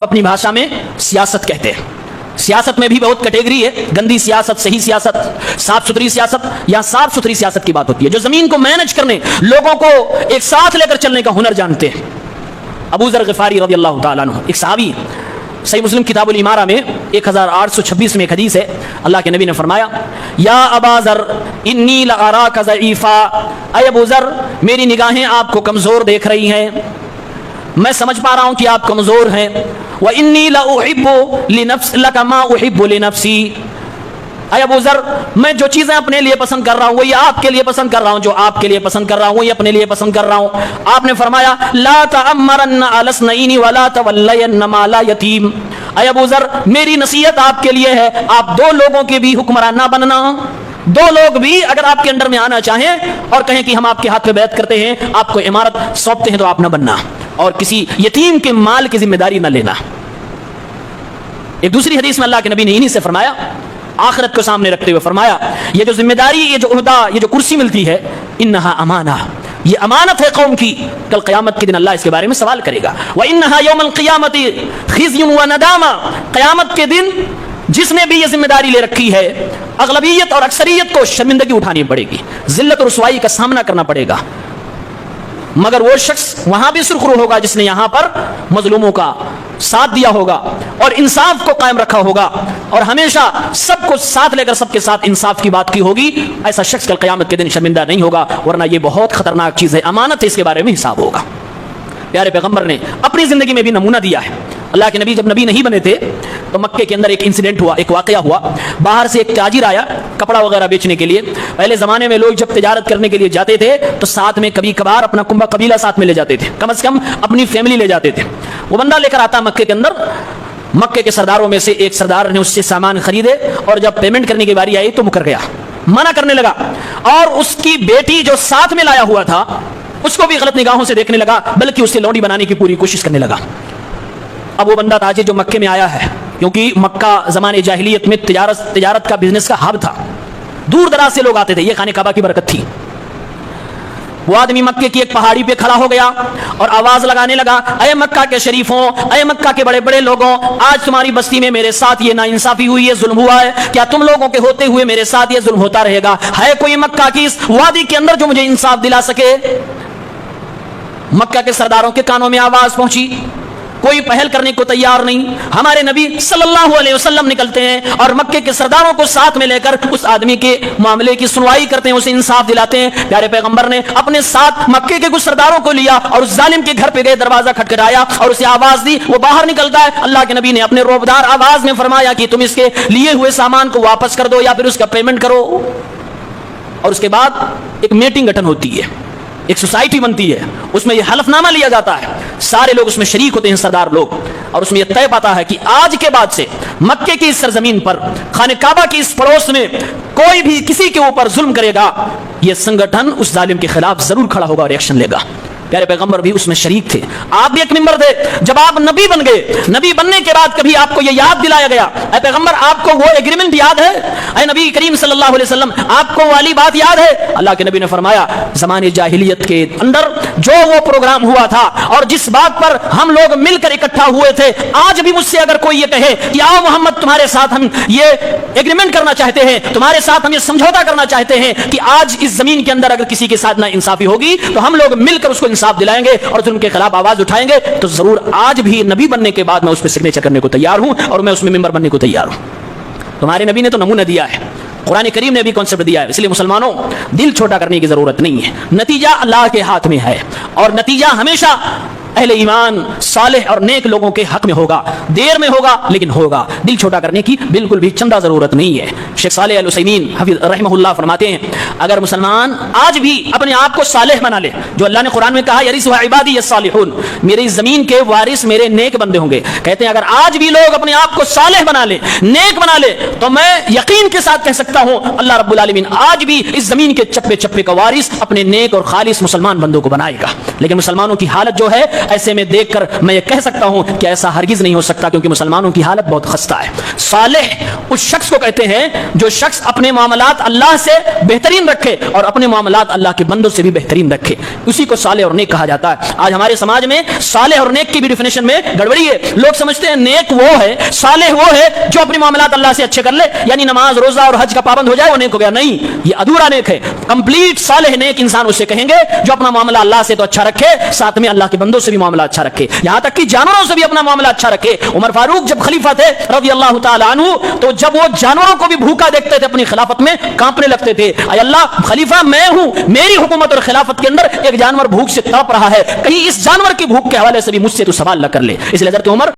اپنی بھاشا میں سیاست کہتے ہیں. سیاست میں بھی بہت کیٹیگری ہے، گندی سیاست، صحیح سیاست، صاف ستھری سیاست. یا صاف ستھری سیاست کی بات ہوتی ہے جو زمین کو مینج کرنے، لوگوں کو ایک ساتھ لے کر چلنے کا ہنر جانتے ہیں. ابو ذر غفاری رضی اللہ تعالیٰ عنہ ایک صحابی، صحیح مسلم کتاب الامارہ میں 1826 میں ایک حدیث ہے. اللہ کے نبی نے فرمایا یا ابا ذر انی لاراک ضعیفا، اے ابو ذر میری نگاہیں آپ کو کمزور دیکھ رہی ہیں، میں سمجھ پا رہا ہوں کہ آپ کمزور ہیں. وانی لاحب لنفس لک ما احب لنفسی، اے ابو ذر میں جو چیزیں اپنے لیے پسند کر رہا ہوں وہی آپ کے لیے پسند کر رہا ہوں، جو آپ کے لیے پسند کر رہا ہوں وہی اپنے لیے پسند کر رہا ہوں. آپ نے فرمایا لا تأمرن علی اثنین ولا تولین مال یتیم، اے ابو ذر میری نصیحت آپ کے لیے ہے، آپ دو لوگوں کے بھی حکمران نہ بننا. دو لوگ بھی اگر آپ کے انڈر میں آنا چاہیں اور کہیں کہ ہم آپ کے ہاتھ پہ بیعت کرتے ہیں، آپ کو امارت سونپتے ہیں، تو آپ نہ بننا اور کسی یتیم کے مال کی ذمہ داری نہ لینا. ایک دوسری حدیث میں اللہ کے نبی نے انہی سے فرمایا، آخرت کو سامنے رکھتے ہوئے فرمایا یہ جو ذمہ داری، یہ جو عہدہ، یہ جو کرسی ملتی ہے، انہا امانہ، یہ امانت ہے قوم کی، کل قیامت کے دن اللہ اس کے بارے میں سوال کرے گا. وَإِنَّهَا يَوْمَ الْقِيَامَةِ خِزْيٌ وَنَدَامَةٌ، قیامت کے دن جس نے بھی یہ ذمہ داری لے رکھی ہے، اغلبیت اور اکثریت کو شرمندگی اٹھانی پڑے گی، ذلت اور رسوائی کا سامنا کرنا پڑے گا. مگر وہ شخص وہاں بھی سرخرو ہوگا جس نے یہاں پر مظلوموں کا ساتھ دیا ہوگا اور انصاف کو قائم رکھا ہوگا اور ہمیشہ سب کو ساتھ لے کر سب کے ساتھ انصاف کی بات کی ہوگی. ایسا شخص کل قیامت کے دن شرمندہ نہیں ہوگا، ورنہ یہ بہت خطرناک چیز ہے، امانت ہے، اس کے بارے میں حساب ہوگا. پیارے پیغمبر نے اپنی زندگی میں بھی نمونہ دیا ہے. اللہ کے نبی جب نبی نہیں بنے تھے تو مکے کے اندر ایک انسیڈنٹ ہوا، ایک واقعہ ہوا. باہر سے ایک تاجر آیا کپڑا وغیرہ بیچنے کے لیے. پہلے زمانے میں لوگ جب تجارت کرنے کے لیے جاتے تھے تو ساتھ میں کبھی کبھار اپنا کنبہ قبیلہ ساتھ میں لے جاتے تھے، کم از کم اپنی فیملی لے جاتے تھے. وہ بندہ لے کر آتا مکے کے اندر، مکے کے سرداروں میں سے ایک سردار نے اس سے سامان خریدے اور جب پیمنٹ کرنے کی باری آئی تو مکر گیا، منع کرنے لگا. اور اس کی بیٹی جو ساتھ میں لایا ہوا تھا اس کو بھی غلط نگاہوں سے دیکھنے لگا، بلکہ اسے لونڈی بنانے کی پوری کوشش کرنے لگا. اب وہ بندہ تاجر جو مکے میں آیا ہے، کیونکہ مکہ زمانے جاہلیت میں تجارت کا بزنس کا ہب تھا، دور دراز سے لوگ آتے تھے، یہ خانہ کعبہ کی برکت تھی. وہ آدمی مکے کی ایک پہاڑی پہ کھڑا ہو گیا اور آواز لگانے لگا اے مکہ کے شریفوں، اے مکہ کے بڑے بڑے لوگوں، آج تمہاری بستی میں میرے ساتھ یہ ناانصافی ہوئی ہے، ظلم ہوا ہے، کیا تم لوگوں کے ہوتے ہوئے میرے ساتھ یہ ظلم ہوتا رہے گا؟ ہے کوئی مکہ کی اس وادی کے اندر جو مجھے انصاف دلا سکے؟ مکہ کے سرداروں کے کانوں میں آواز پہنچی، کوئی پہل کرنے کو تیار نہیں. ہمارے نبی صلی اللہ علیہ وسلم نکلتے ہیں اور مکے کے سرداروں کو ساتھ میں لے کر اس آدمی کے معاملے کی سنوائی کرتے ہیں، اسے انصاف دلاتے ہیں. پیارے پیغمبر نے اپنے ساتھ مکے کے کچھ سرداروں کو لیا اور اس ظالم کے گھر پہ گئے، دروازہ کھٹکھٹایا اور اسے آواز دی. وہ باہر نکلتا ہے. اللہ کے نبی نے اپنے روبدار آواز میں فرمایا کہ تم اس کے لیے ہوئے سامان کو واپس کر دو یا پھر اس کا پیمنٹ کرو. اور اس کے بعد ایک میٹنگ اٹینڈ ہوتی ہے، ایک سوسائٹی بنتی ہے، اس میں یہ حلف نامہ لیا جاتا ہے، سارے لوگ اس میں شریک ہوتے ہیں، سردار لوگ، اور اس میں یہ طے پاتا ہے کہ آج کے بعد سے مکے کی اس سرزمین پر، خانہ کعبہ کی اس پڑوس میں کوئی بھی کسی کے اوپر ظلم کرے گا، یہ سنگٹھن اس ظالم کے خلاف ضرور کھڑا ہوگا اور ایکشن لے گا. پیارے پیغمبر بھی اس میں شریک تھے، آپ بھی ایک ممبر تھے. جب آپ نبی بن گئے، نبی بننے کے بعد کبھی آپ کو یہ یاد دلایا گیا اے پیغمبر آپ کو وہ ایگریمنٹ یاد ہے؟ اے نبی کریم صلی اللہ علیہ وسلم آپ کو والی بات یاد ہے؟ اللہ کے نبی نے فرمایا زمانے جاہلیت کے اندر جو وہ پروگرام ہوا تھا اور جس بات پر ہم لوگ مل کر اکٹھا ہوئے تھے، آج بھی مجھ سے اگر کوئی یہ کہے کہ آؤ محمد تمہارے ساتھ ہم یہ ایگریمنٹ کرنا چاہتے ہیں، تمہارے ساتھ ہم یہ سمجھوتا کرنا چاہتے ہیں کہ آج اس زمین کے اندر اگر کسی کے ساتھ نا انصافی ہوگی تو ہم لوگ مل کر اس کو انصاف دلائیں گے اور ظلم کے خلاف آواز اٹھائیں گے، تو ضرور آج بھی نبی بننے کے بعد میں اس پہ سگنیچر کرنے کو تیار ہوں اور میں اس میں ممبر بننے کو تیار ہوں. تمہارے نبی نے تو نمونہ دیا ہے، قرآن کریم نے بھی کانسیپٹ دیا ہے. اس لیے مسلمانوں دل چھوٹا کرنے کی ضرورت نہیں ہے، نتیجہ اللہ کے ہاتھ میں ہے اور نتیجہ ہمیشہ اہل ایمان صالح اور نیک لوگوں کے حق میں ہوگا، دیر میں ہوگا لیکن ہوگا. دل چھوٹا کرنے کی بالکل بھی چندہ ضرورت نہیں ہے. شیخ صالح العثیمین حفظ رحمہ اللہ فرماتے ہیں اگر مسلمان آج بھی اپنے آپ کو صالح بنا لے، جو اللہ نے قرآن میں کہا یرث عبادی الصالحون، میری زمین کے وارث میرے نیک بندے ہوں گے، کہتے ہیں اگر آج بھی لوگ اپنے آپ کو صالح بنا لے، نیک بنا لے، تو میں یقین کے ساتھ کہہ سکتا ہوں اللہ رب العالمین آج بھی اس زمین کے چپے چپے کا وارث اپنے نیک اور خالص مسلمان بندوں کو بنائے گا. لیکن مسلمانوں کی حالت جو ہے ایسے میں دیکھ کر میں یہ کہہ سکتا ہوں کہ ایسا ہرگز نہیں ہو سکتا، کیونکہ مسلمانوں کی حالت بہت خستہ ہے۔ صالح اس شخص کو کہتے ہیں جو شخص اپنے معاملات اللہ سے بہترین رکھے اور اپنے معاملات اللہ کے بندوں سے بھی بہترین رکھے، اسی کو صالح اور نیک کہا جاتا ہے۔ آج ہمارے سماج میں صالح اور نیک کی بھی ڈیفینیشن میں گڑبڑی ہے۔ لوگ سمجھتے ہیں نیک وہ ہے، صالح وہ ہے جو اپنے معاملات اللہ سے اچھے کر لے، یعنی نماز روزہ اور حج کا پابند ہو جائے وہ نیک ہو گیا۔ نہیں، یہ ادھورا نیک ہے۔ کمپلیٹ صالح نیک انسان اسے کہیں گے جو اپنا معاملہ اللہ سے تو اچھا رکھے، ساتھ میں اللہ کے بندوں سے بھی معاملہ اچھا رکھے، یہاں تک کہ جانوروں سے بھی اپنا معاملہ اچھا رکھے۔ عمر فاروق جب خلیفہ تھے رضی اللہ تعالی عنہ، تو جب وہ جانوروں کو بھی بھوکا دیکھتے تھے اپنی خلافت میں کانپنے لگتے تھے۔ اے اللہ، خلیفہ میں ہوں، میری حکومت اور خلافت کے اندر ایک جانور بھوک سے تڑپ رہا ہے، کہیں اس جانور کی بھوک کے حوالے سے بھی مجھ سے تو سوال نہ کر لے۔ اس لیے حضرت عمر